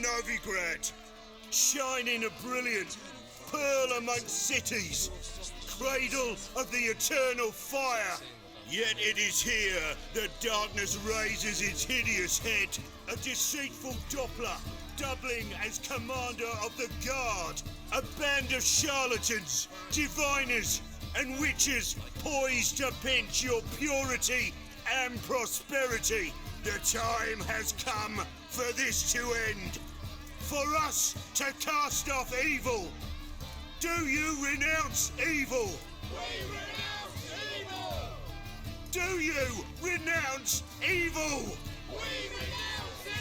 Novigrad, shining a brilliant pearl amongst cities, cradle of the eternal fire. Yet it is here that darkness raises its hideous head, a deceitful Doppler, doubling as commander of the guard, a band of charlatans, diviners, and witches poised to pinch your purity and prosperity. The time has come for this to end, for us to cast off evil. Do you renounce evil? We renounce evil! Do you renounce evil? We renounce it!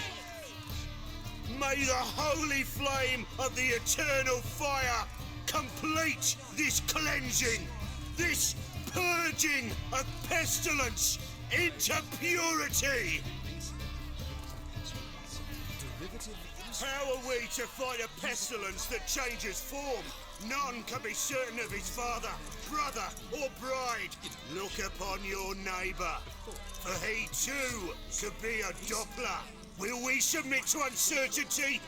May the holy flame of the eternal fire complete this cleansing, this purging of pestilence into purity. How are we to fight a pestilence that changes form? None can be certain of his father, brother, or bride. Look upon your neighbour, for he too could be a Doppler. Will we submit to uncertainty?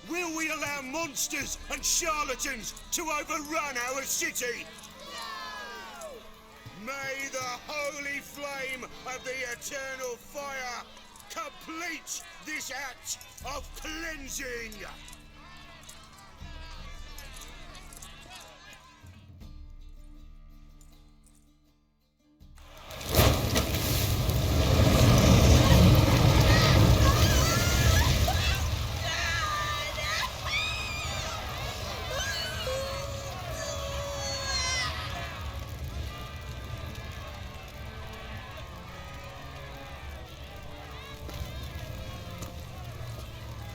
Will we allow monsters and charlatans to overrun our city? No! May the holy flame of the eternal fire complete this act of cleansing!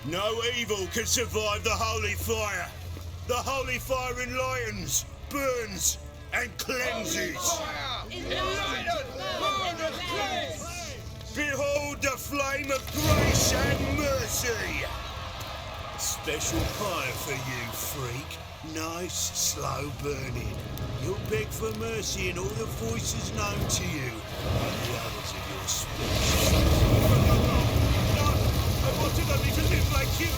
No evil can survive the holy fire. The holy fire enlightens, burns, and cleanses. Behold the flame of grace and mercy. Special fire for you, freak. Nice, slow burning. You'll beg for mercy in all the voices known to you and the others of your species. I wanted only to live like you.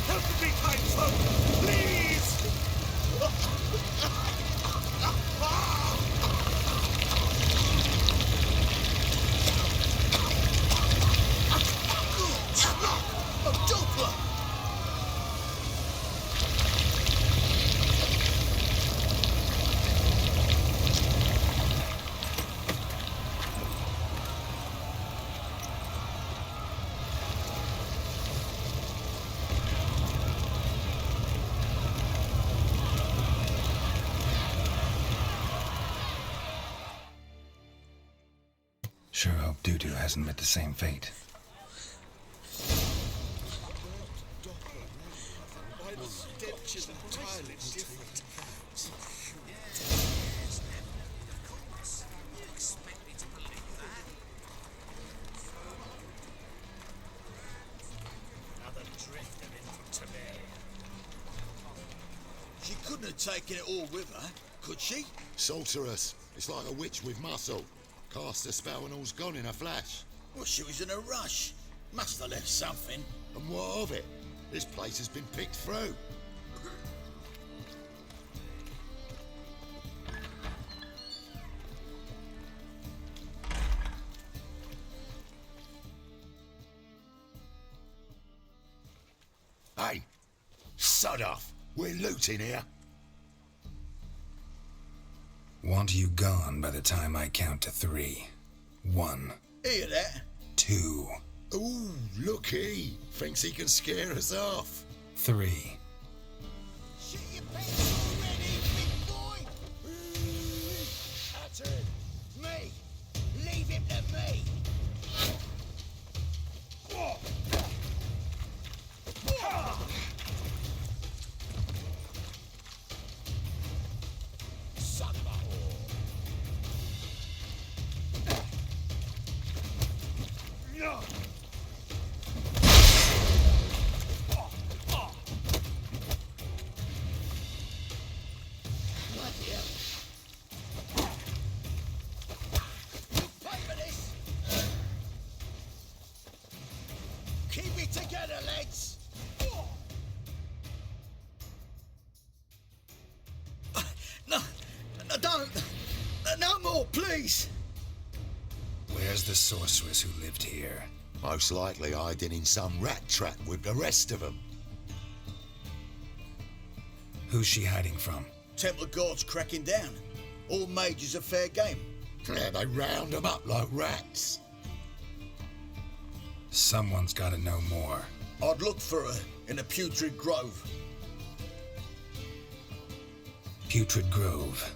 Help me, kind folk, please! A Doppler! Sure hope Doo-Doo hasn't met the same fate. She couldn't have taken it all with her, could she? Sorceress. It's like a witch with muscle. Cast a spell and all's gone in a flash. Well, she was in a rush. Must have left something. And what of it? This place has been picked through. Hey, sod off. We're looting here. Want you gone by the time I count to 3. 1. Hear that? 2. Ooh, look he. Thinks he can scare us off. 3. Shit your pants already, big boy! That's it. Me! Leave him to me! Son of a whore! Bloody hell! You pay for this! Keep it together, lads! door, please! Where's the sorceress who lived here? Most likely hiding in some rat trap with the rest of them. Who's she hiding from? Temple Guard's cracking down. All mages are fair game. Yeah, they round them up like rats. Someone's gotta know more. I'd look for her in the Putrid Grove. Putrid Grove.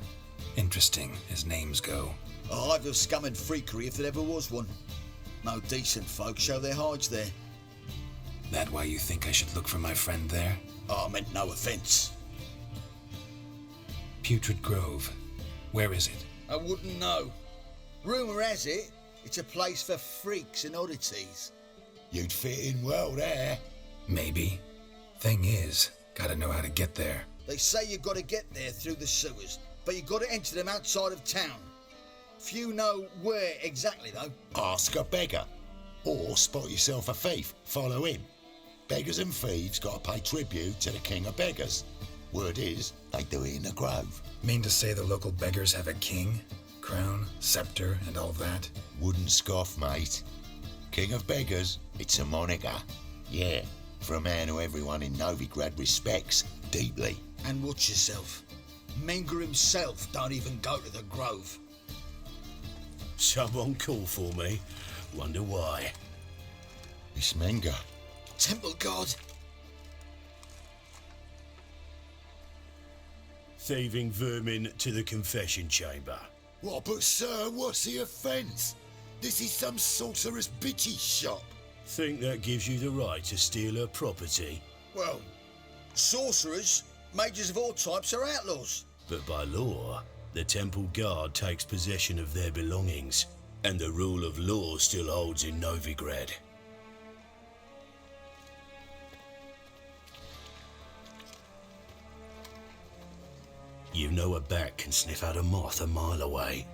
Interesting, as names go. A hive of scum and freakery if there ever was one. No decent folk show their hides there. That why you think I should look for my friend there? Oh, I meant no offence. Putrid Grove. Where is it? I wouldn't know. Rumour has it, it's a place for freaks and oddities. You'd fit in well there. Maybe. Thing is, gotta know how to get there. They say you gotta get there through the sewers, but you gotta enter them outside of town. Few know where exactly, though. Ask a beggar. Or spot yourself a thief. Follow him. Beggars and thieves gotta pay tribute to the King of Beggars. Word is, they do it in the grove. Mean to say the local beggars have a king, crown, scepter, and all that? Wouldn't scoff, mate. King of Beggars, it's a moniker. Yeah, for a man who everyone in Novigrad respects deeply. And watch yourself. Menge himself don't even go to the grove. Someone call for me. Wonder why. It's Menge. Temple Guard. Thieving vermin to the confession chamber. What, but sir, what's the offence? This is some sorcerer's bitchy shop. Think that gives you the right to steal her property? Well, sorcerers, mages of all types are outlaws. But by law, the temple guard takes possession of their belongings, and the rule of law still holds in Novigrad. You know a bat can sniff out a moth a mile away.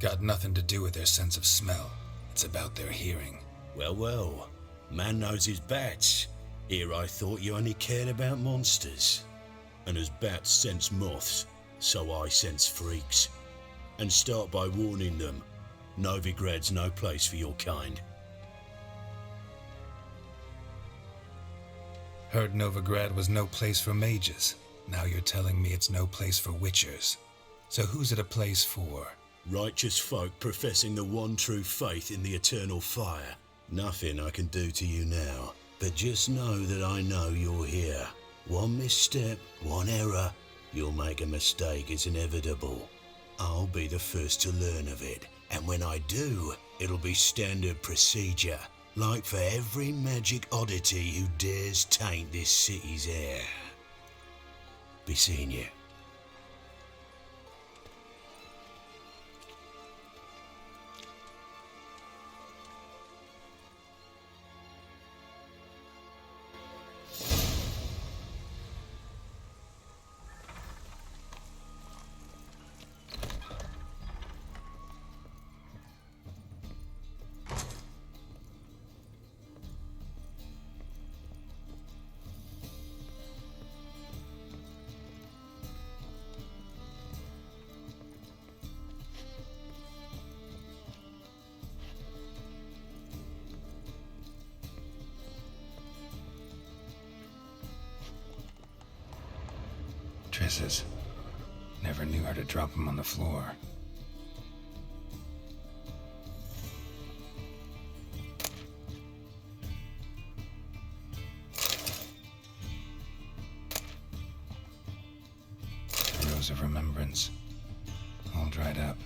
Got nothing to do with their sense of smell. It's about their hearing. Well, well, man knows his bats. Here I thought you only cared about monsters. And as bats sense moths, so I sense freaks. And start by warning them, Novigrad's no place for your kind. Heard Novigrad was no place for mages. Now you're telling me it's no place for witchers. So who's it a place for? Righteous folk professing the one true faith in the eternal fire. Nothing I can do to you now, but just know that I know you're here. One misstep, one error, you'll make a mistake, it's inevitable. I'll be the first to learn of it, and when I do, it'll be standard procedure, like for every magic oddity who dares taint this city's air. Be seeing you. Triss's. Never knew how to drop them on the floor. Rose of Remembrance. All dried up.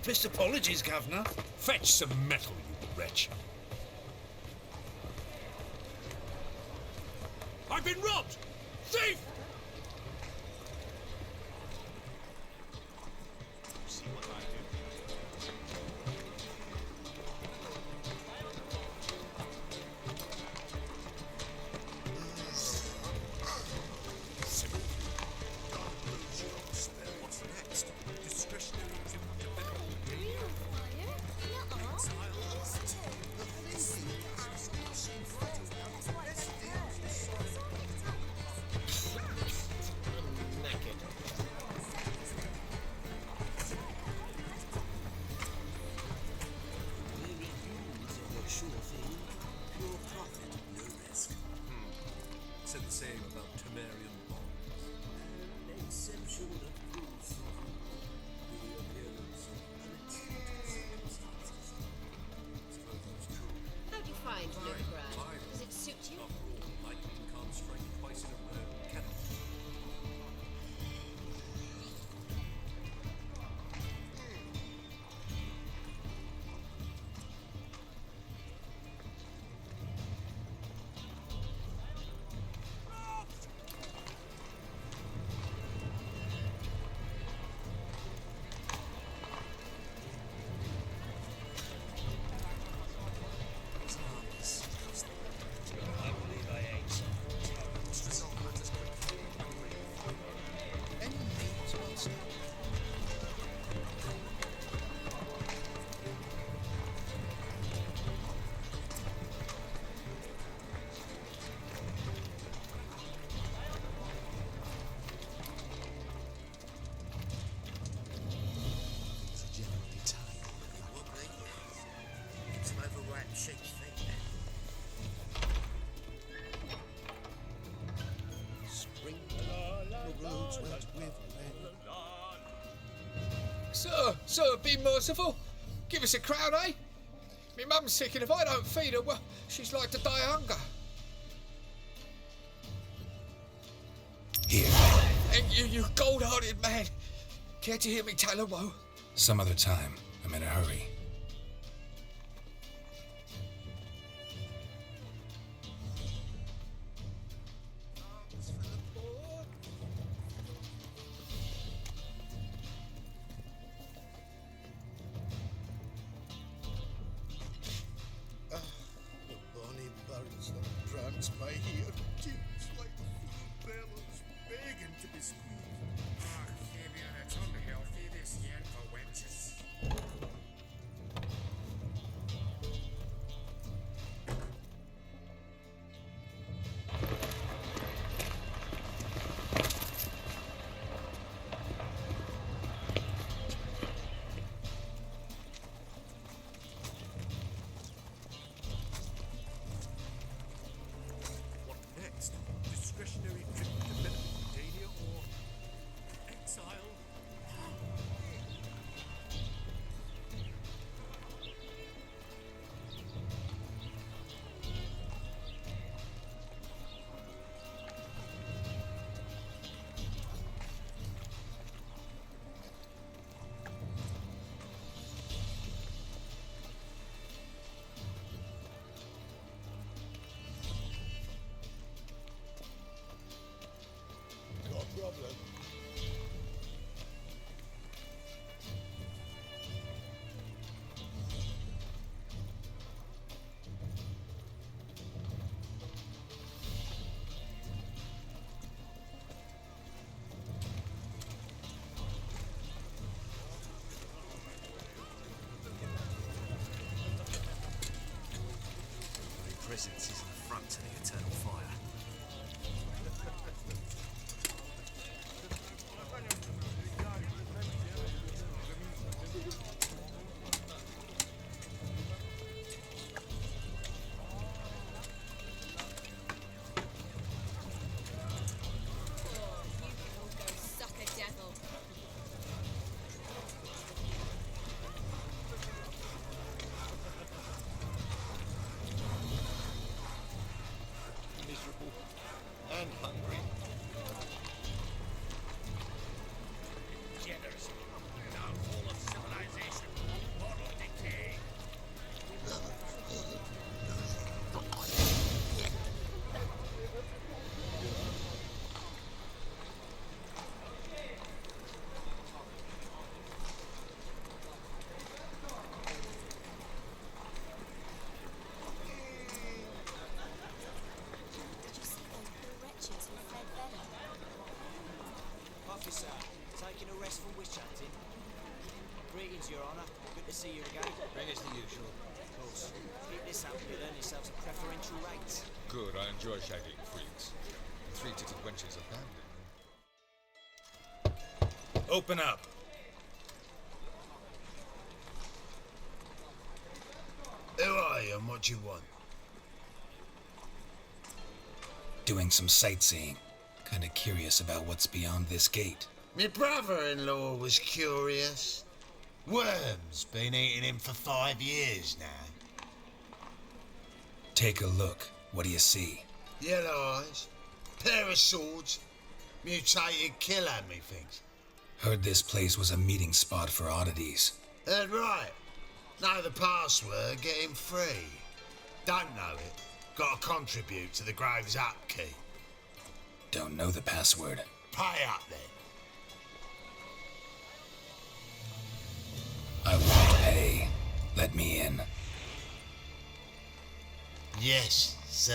Deepest apologies, Governor. Fetch some metal, you wretch. I've been robbed! Thief! See what I do? What's next? Discretionary said the same about Temerian bombs. Exception that proves the appearance of unexpected circumstances. Suppose that's true. How do you find Novigrad? Does it suit you? After all, lightning can't strike twice in a row, can it? Sir, be merciful. Give us a crown, eh? Me mum's sick, and if I don't feed her, well, she's like to die of hunger. Here. And you gold-hearted man. Care to hear me tell her woe? Some other time. I'm in a hurry. Discretionary trip to Mesopotamia or exile? Presence is an affront to the eternal fire. sir. Taking a rest from witch hunting. Greetings, Your Honour. Good to see you again. Bring us the usual. Of course. Keep this up, you'll earn yourselves a preferential rate. Good, I enjoy shagging freaks. Three-titted wenches are banned. Open up. Who are you and what do you want? Doing some sightseeing. Kinda curious about what's beyond this gate. My brother-in-law was curious. Worms been eating him for 5 years now. Take a look. What do you see? Yellow eyes, pair of swords, mutated killer, methinks. Heard this place was a meeting spot for oddities. Heard right. Know the password, get him free. Don't know it, gotta contribute to the Grave's upkeep. Don't know the password. Pay up then. I won't pay. Let me in. Yes, sir.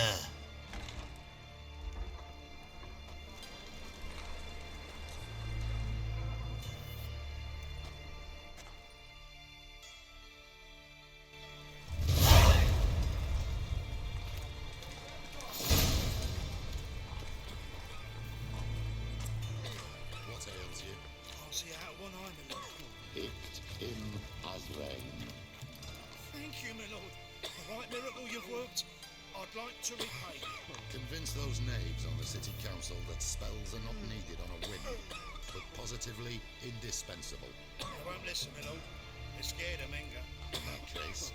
What ails you? Can't see out one eye, my lord. Picked him as rain. Thank you, my lord. A right miracle you've worked. I'd like to repay. Convince those knaves on the city council that spells are not needed on a whim, but positively indispensable. They won't listen, my lord. They're scared of Menge. In that case,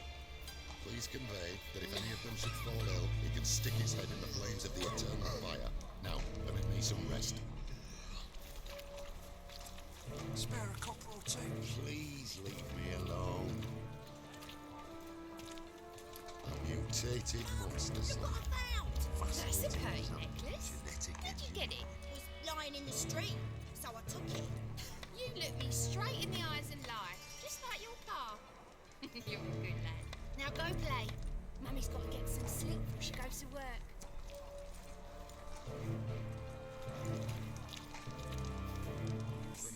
please convey that if any of them should fall ill, he can stick his head in the flames of the eternal fire. Now, permit me some rest. Spare a copper or two. Please leave me alone. A mutated monster slug. That's a pearl necklace. How'd you get it? It was lying in the street, so I took it. You look me straight in the eyes and lie, just like your pa. You're a good lad. Now go play. Mummy's got to get some sleep before she goes to work.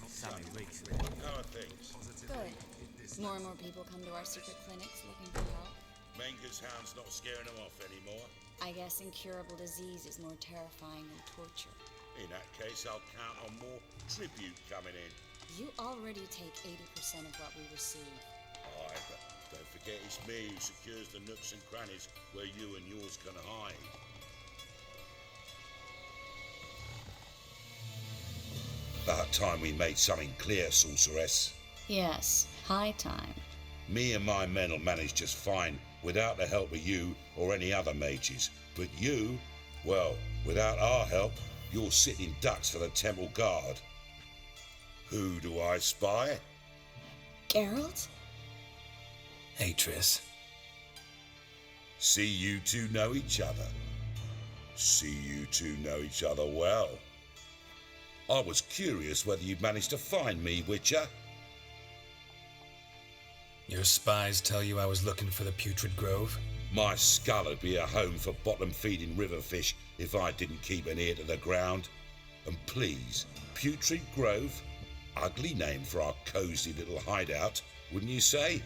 Sammy Reeks. How are things? Good. More and more people come to our secret clinics looking for help. Menge's hound's not scaring them off anymore. I guess incurable disease is more terrifying than torture. In that case, I'll count on more tribute coming in. You already take 80% of what we receive. Aye, but don't forget it's me who secures the nooks and crannies where you and yours can hide. About time we made something clear, sorceress. Yes, high time. Me and my men will manage just fine without the help of you or any other mages. But you, well, without our help, you're sitting ducks for the temple guard. Who do I spy? Geralt? Hey, Triss. See you two know each other. See you two know each other well. I was curious whether you'd managed to find me, Witcher. Your spies tell you I was looking for the Putrid Grove? My skull would be a home for bottom-feeding river fish if I didn't keep an ear to the ground. And please, Putrid Grove? Ugly name for our cosy little hideout, wouldn't you say?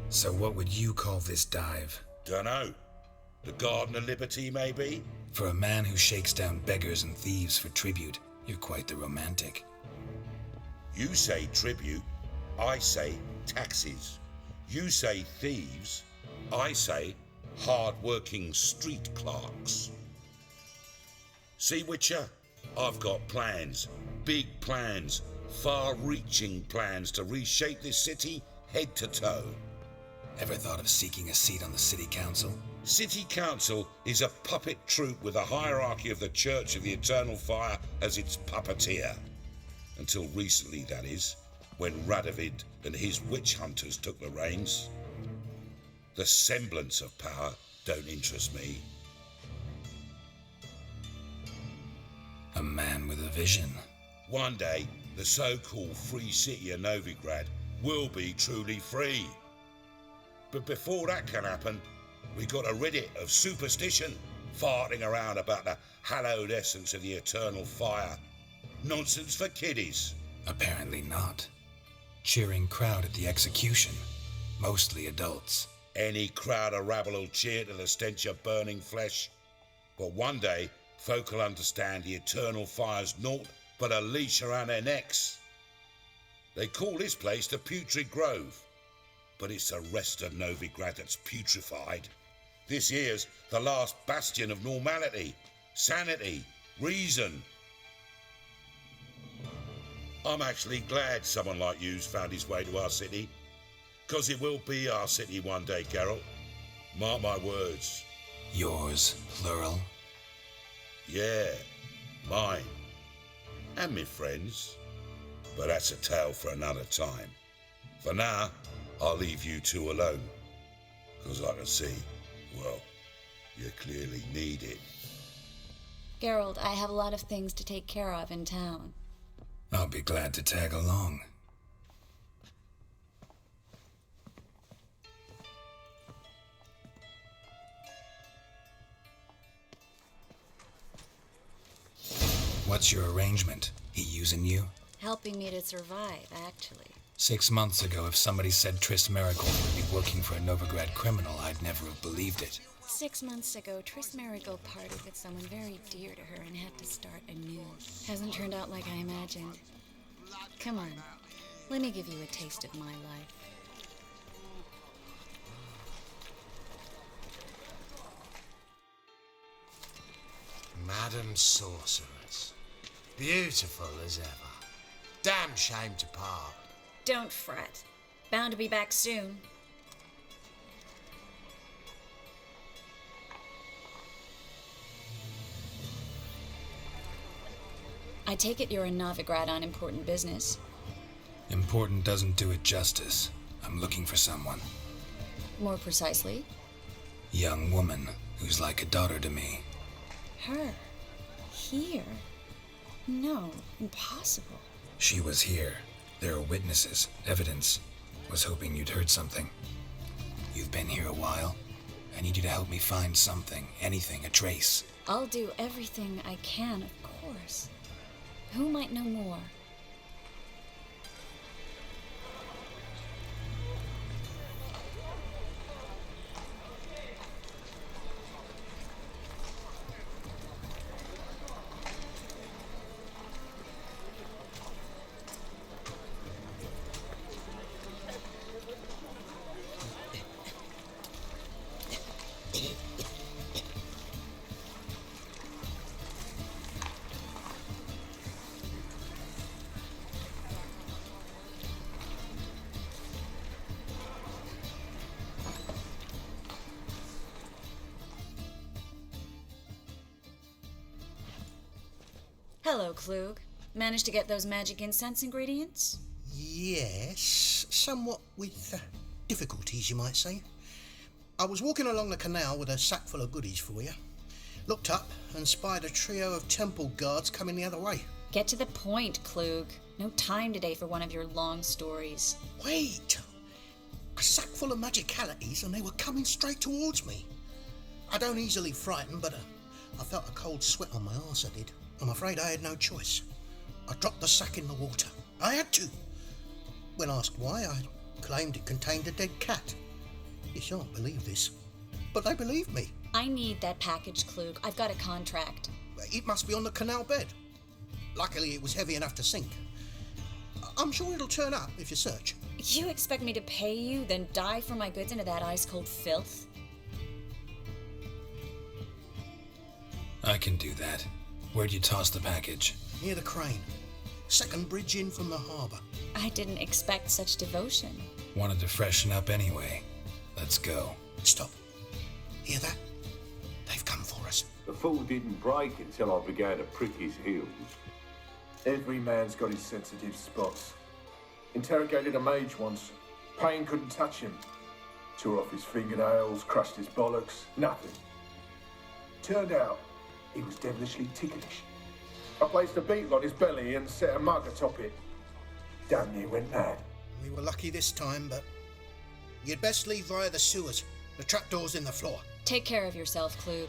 So what would you call this dive? Dunno. The Garden of Liberty, maybe? For a man who shakes down beggars and thieves for tribute, you're quite the romantic. You say tribute, I say taxes. You say thieves, I say hard-working street clerks. See, Witcher, I've got plans, big plans, far-reaching plans to reshape this city head to toe. Ever thought of seeking a seat on the city council? City council is a puppet troupe with a hierarchy of the Church of the Eternal Fire as its puppeteer. Until recently, that is, when Radovid and his witch hunters took the reins. The semblance of power don't interest me. A man with a vision. One day, the so-called free city of Novigrad will be truly free. But before that can happen, we got to rid it of superstition, farting around about the hallowed essence of the eternal fire. Nonsense for kiddies. Apparently not. Cheering crowd at the execution. Mostly adults. Any crowd of rabble will cheer to the stench of burning flesh. But one day, folk will understand the eternal fire's naught but a leash around their necks. They call this place the Putrid Grove, but it's the rest of Novigrad that's putrefied. This here's the last bastion of normality, sanity, reason. I'm actually glad someone like you's found his way to our city, 'cause it will be our city one day, Geralt. Mark my words. Yours, plural? Yeah, mine. And me friends. But that's a tale for another time. For now, I'll leave you two alone. 'Cause I can see, well, you clearly need it. Geralt, I have a lot of things to take care of in town. I'll be glad to tag along. What's your arrangement? He using you? Helping me to survive, actually. 6 months ago, if somebody said Triss Marigold would be working for a Novigrad criminal, I'd never have believed it. 6 months ago, Triss Marigold parted with someone very dear to her and had to start anew. Hasn't turned out like I imagined. Come on, let me give you a taste of my life. Madam Sorceress. Beautiful as ever. Damn shame to part. Don't fret. Bound to be back soon. I take it you're in Novigrad on important business. Important doesn't do it justice. I'm looking for someone. More precisely? Young woman who's like a daughter to me. Her? Here? No, impossible. She was here. There are witnesses, evidence. Was hoping you'd heard something. You've been here a while. I need you to help me find something, anything, a trace. I'll do everything I can, of course. Who might know more? Hello, Klug. Managed to get those magic incense ingredients? Yes, somewhat with difficulties, you might say. I was walking along the canal with a sack full of goodies for you. Looked up and spied a trio of temple guards coming the other way. Get to the point, Klug. No time today for one of your long stories. Wait! A sack full of magicalities and they were coming straight towards me. I don't easily frighten, but I felt a cold sweat on my arse, I did. I'm afraid I had no choice. I dropped the sack in the water. I had to. When asked why, I claimed it contained a dead cat. You shan't believe this, but they believed me. I need that package, Klug. I've got a contract. It must be on the canal bed. Luckily, it was heavy enough to sink. I'm sure it'll turn up if you search. You expect me to pay you, then dive for my goods into that ice-cold filth? I can do that. Where'd you toss the package? Near the crane. Second bridge in from the harbour. I didn't expect such devotion. Wanted to freshen up anyway. Let's go. Stop. Hear that? They've come for us. The fall didn't break until I began to prick his heels. Every man's got his sensitive spots. Interrogated a mage once. Pain couldn't touch him. Tore off his fingernails, crushed his bollocks, nothing. Turned out, he was devilishly ticklish. I placed a beetle on his belly and set a mug atop it. Damn near went mad. We were lucky this time, but you'd best leave via the sewers. The trapdoor's in the floor. Take care of yourself, Klug.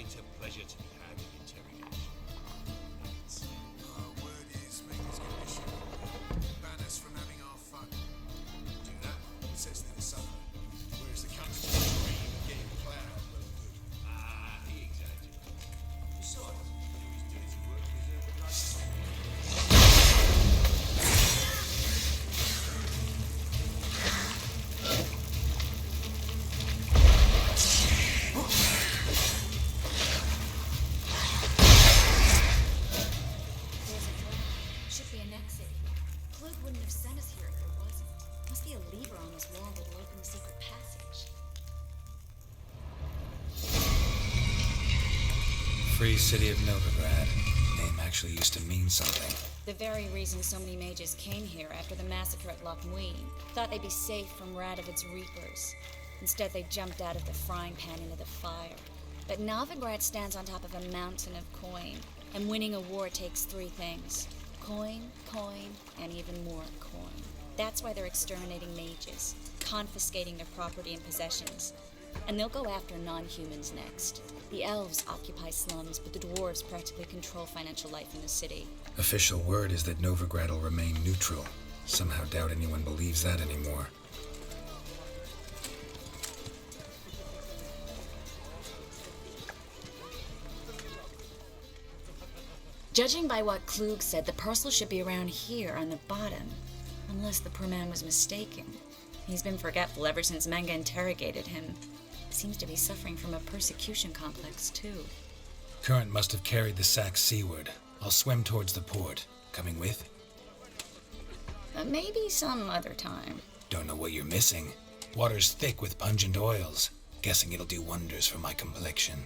greater pleasure to be had in interrogation. Our word is Menge's condition. Ban us from having our fun. Do that, it says they're the suffer. Whereas the country's dream of getting plowed no good. Ah, he exaggerates. Besides, you know his dirty work deserves a nice. Should be an exit. Clug wouldn't have sent us here if there wasn't. Must be a lever on this wall that'll open the secret passage. Free City of Novigrad. Name actually used to mean something. The very reason so many mages came here after the massacre at ⁴ᴷ⁶⁰ thought they'd be safe from Radovid's reapers. Instead, they jumped out of the frying pan into the fire. But Novigrad stands on top of a mountain of coin, and winning a war takes three things. Coin, and even more coin. That's why they're exterminating mages, confiscating their property and possessions. And they'll go after non-humans next. The elves occupy slums, but the dwarves practically control financial life in the city. Official word is that Novigrad will remain neutral. Somehow doubt anyone believes that anymore. Judging by what Klug said, the parcel should be around here on the bottom. Unless the poor man was mistaken. He's been forgetful ever since Menge interrogated him. Seems to be suffering from a persecution complex, too. Current must have carried the sack seaward. I'll swim towards the port. Coming with? Maybe some other time. Don't know what you're missing. Water's thick with pungent oils. Guessing it'll do wonders for my complexion.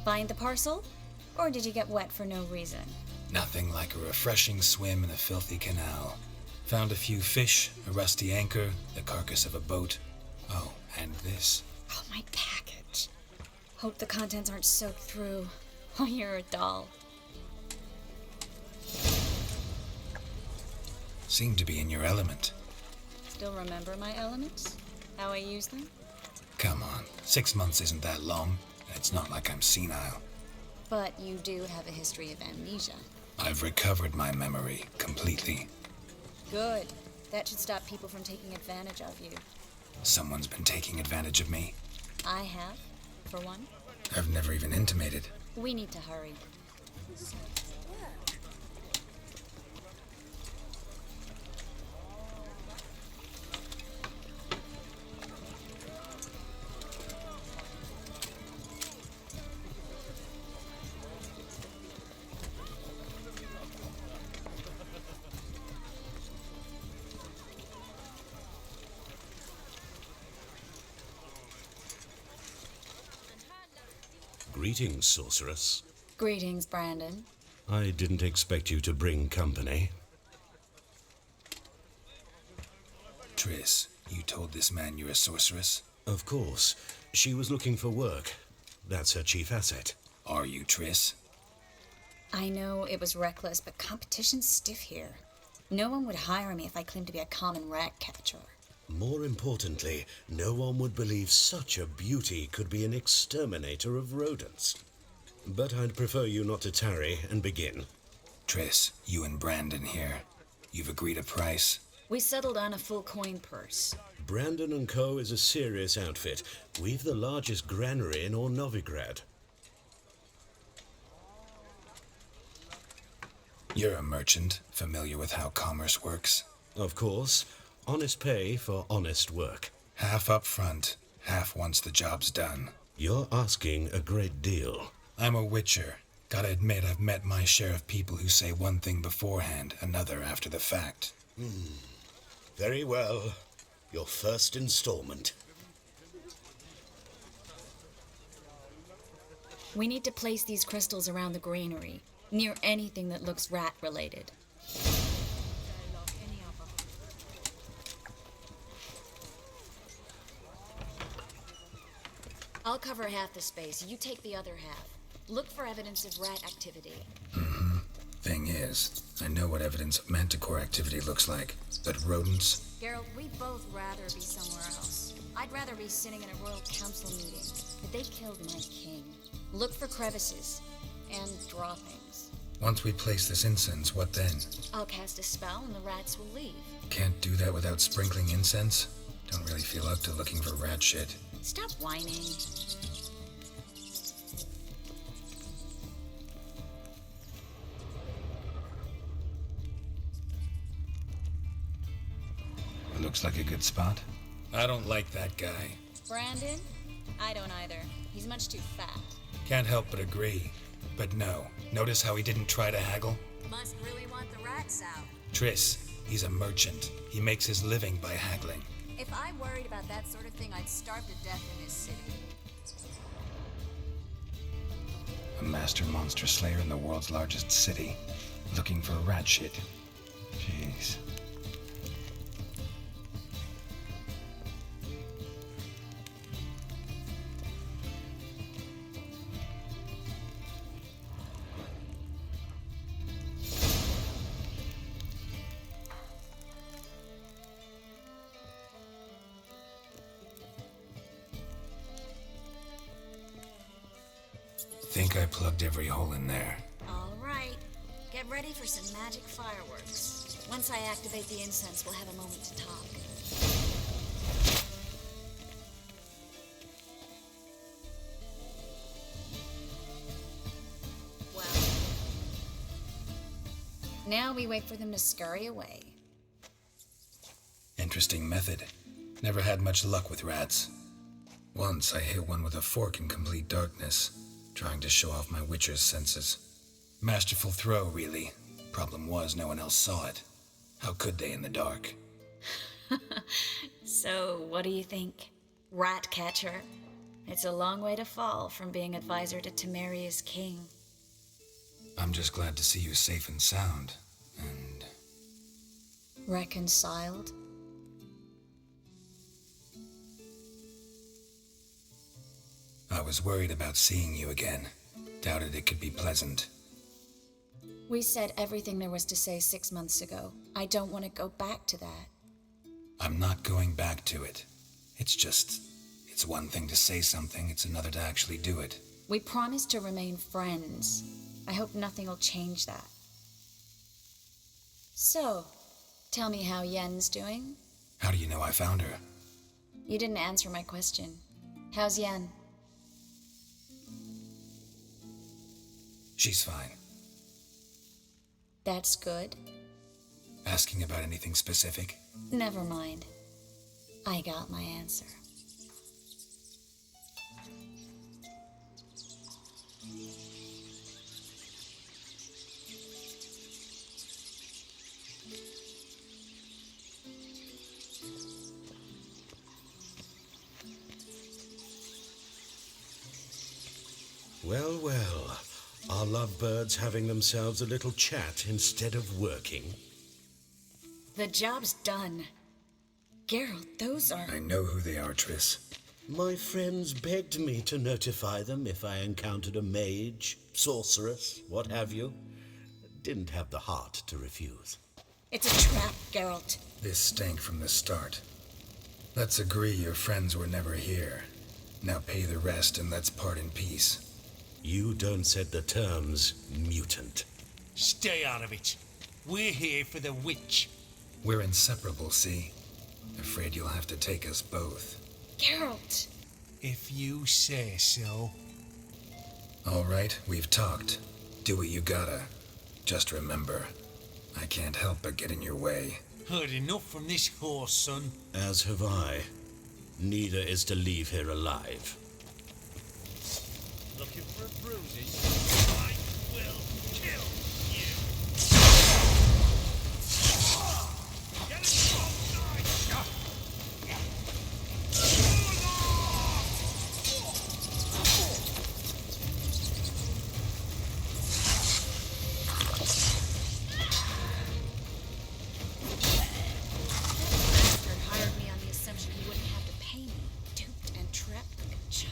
Find the parcel? Or did you get wet for no reason? Nothing like a refreshing swim in a filthy canal. Found a few fish, a rusty anchor, the carcass of a boat. Oh, and this. Oh, my package. Hope the contents aren't soaked through. Oh, you're a doll. Seem to be in your element. Still remember my elements? How I use them? Come on, 6 months isn't that long. It's not like I'm senile. But you do have a history of amnesia. I've recovered my memory completely. Good. That should stop people from taking advantage of you. Someone's been taking advantage of me. I have, for one. I've never even intimated. We need to hurry. Greetings, sorceress. Greetings, Brandon. I didn't expect you to bring company. Triss, you told this man you're a sorceress? Of course. She was looking for work. That's her chief asset. Are you, Triss? I know it was reckless, but competition's stiff here. No one would hire me if I claimed to be a common rat catcher. More importantly, no one would believe such a beauty could be an exterminator of rodents. But I'd prefer you not to tarry and begin. Triss, you and Brandon here. You've agreed a price? We settled on a full coin purse. Brandon & Co. is a serious outfit. We've the largest granary in all Novigrad. You're a merchant, familiar with how commerce works? Of course. Honest pay for honest work. Half up front, half once the job's done. You're asking a great deal. I'm a witcher. Gotta admit, I've met my share of people who say one thing beforehand, another after the fact. Very well. Your first installment. We need to place these crystals around the granary, near anything that looks rat-related. I'll cover half the space, you take the other half. Look for evidence of rat activity. Thing is, I know what evidence of manticore activity looks like, but rodents? Geralt, we'd both rather be somewhere else. I'd rather be sitting in a royal council meeting, but they killed my king. Look for crevices and droppings. Once we place this incense, what then? I'll cast a spell and the rats will leave. Can't do that without sprinkling incense? Don't really feel up to looking for rat shit. Stop whining. Looks like a good spot. I don't like that guy. Brandon? I don't either. He's much too fat. Can't help but agree. But no. Notice how he didn't try to haggle? Must really want the rats out. Triss, he's a merchant. He makes his living by haggling. If I worried about that sort of thing, I'd starve to death in this city. A master monster slayer in the world's largest city. Looking for rat shit. Jeez. Think I plugged every hole in there. All right. Get ready for some magic fireworks. Once I activate the incense, we'll have a moment to talk. Well. Now we wait for them to scurry away. Interesting method. Never had much luck with rats. Once I hit one with a fork in complete darkness, trying to show off my witcher's senses. Masterful throw, really. Problem was, no one else saw it. How could they in the dark? So, what do you think? Rat catcher? It's a long way to fall from being advisor to Temeria's king. I'm just glad to see you safe and sound. And... reconciled? I was worried about seeing you again. Doubted it could be pleasant. We said everything there was to say 6 months ago. I don't want to go back to that. I'm not going back to it. It's one thing to say something, it's another to actually do it. We promised to remain friends. I hope nothing will change that. So, tell me how Yen's doing? How do you know I found her? You didn't answer my question. How's Yen? She's fine. That's good. Asking about anything specific? Never mind. I got my answer. Well, well. Are lovebirds having themselves a little chat instead of working? The job's done. Geralt, those are... I know who they are, Triss. My friends begged me to notify them if I encountered a mage, sorceress, what have you. Didn't have the heart to refuse. It's a trap, Geralt. This stank from the start. Let's agree your friends were never here. Now pay the rest and let's part in peace. You don't set the terms, mutant. Stay out of it. We're here for the witch. We're inseparable, see? Afraid you'll have to take us both. Geralt! If you say so. All right, we've talked. Do what you gotta. Just remember, I can't help but get in your way. Heard enough from this horse, son. As have I. Neither is to leave here alive. Looking for a bruising? I will kill you! Get it outside! Bastard hired me on the assumption he wouldn't have to pay me, duped and trapped like a child.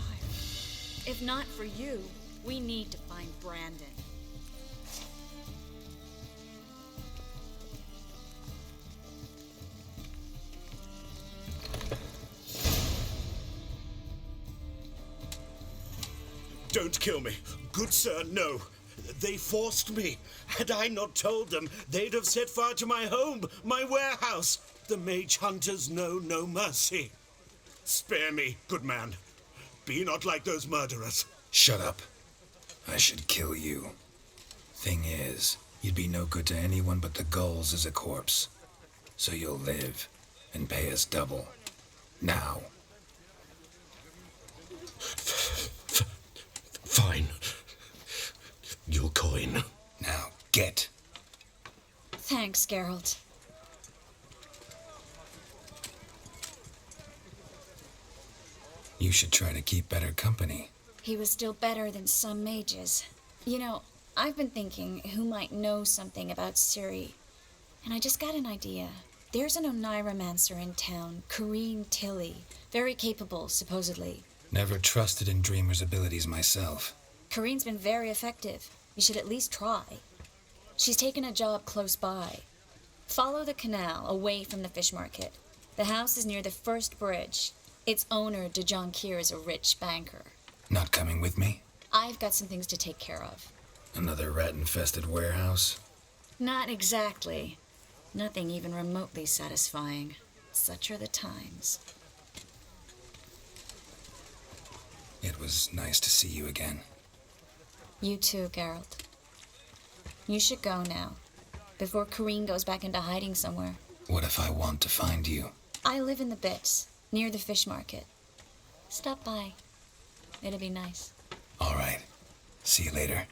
If not for you, we need to find Brandon. Don't kill me. Good sir, no. They forced me. Had I not told them, they'd have set fire to my home, my warehouse. The mage hunters know no mercy. Spare me, good man. Be not like those murderers. Shut up. I should kill you. Thing is, you'd be no good to anyone but the gulls as a corpse. So you'll live and pay us double. Now. Fine. Your coin. Now, get. Thanks, Geralt. You should try to keep better company. He was still better than some mages. You know, I've been thinking who might know something about Ciri. And I just got an idea. There's an Oneiromancer in town, Corrine Tilly. Very capable, supposedly. Never trusted in Dreamer's abilities myself. Corrine's been very effective. You should at least try. She's taken a job close by. Follow the canal, away from the fish market. The house is near the first bridge. Its owner, De Jonquier, is a rich banker. Not coming with me? I've got some things to take care of. Another rat-infested warehouse? Not exactly. Nothing even remotely satisfying. Such are the times. It was nice to see you again. You too, Geralt. You should go now, before Corrine goes back into hiding somewhere. What if I want to find you? I live in the Bits, near the fish market. Stop by. It'll be nice. All right. See you later.